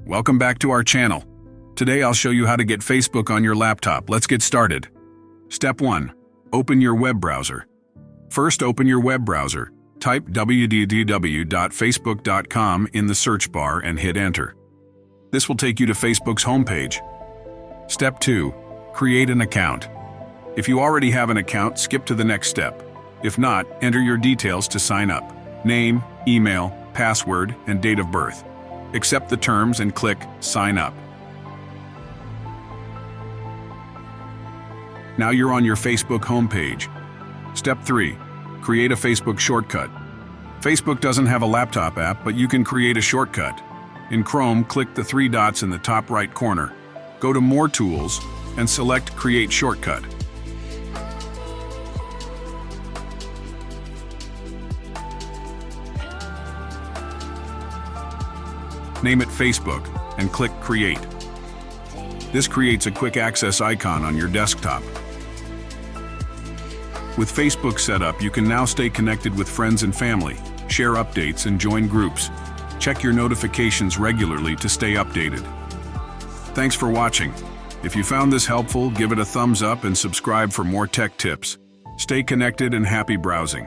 Welcome back to our channel. Today I'll show you how to get Facebook on your laptop. Let's get started. Step 1. Open your web browser. First, open your web browser. Type www.facebook.com in the search bar and hit enter. This will take you to Facebook's homepage. Step 2. Create an account. If you already have an account, skip to the next step. If not, enter your details to sign up. Name, email, password, and date of birth. Accept the terms and click Sign Up. Now you're on your Facebook homepage. Step 3. Create a Facebook shortcut. Facebook doesn't have a laptop app, but you can create a shortcut. In Chrome, click the 3 dots in the top right corner. Go to More Tools and select Create Shortcut. Name it Facebook and click Create. This creates a quick access icon on your desktop. With Facebook set up, you can now stay connected with friends and family, share updates, and join groups. Check your notifications regularly to stay updated. Thanks for watching. If you found this helpful, give it a thumbs up and subscribe for more tech tips. Stay connected and happy browsing.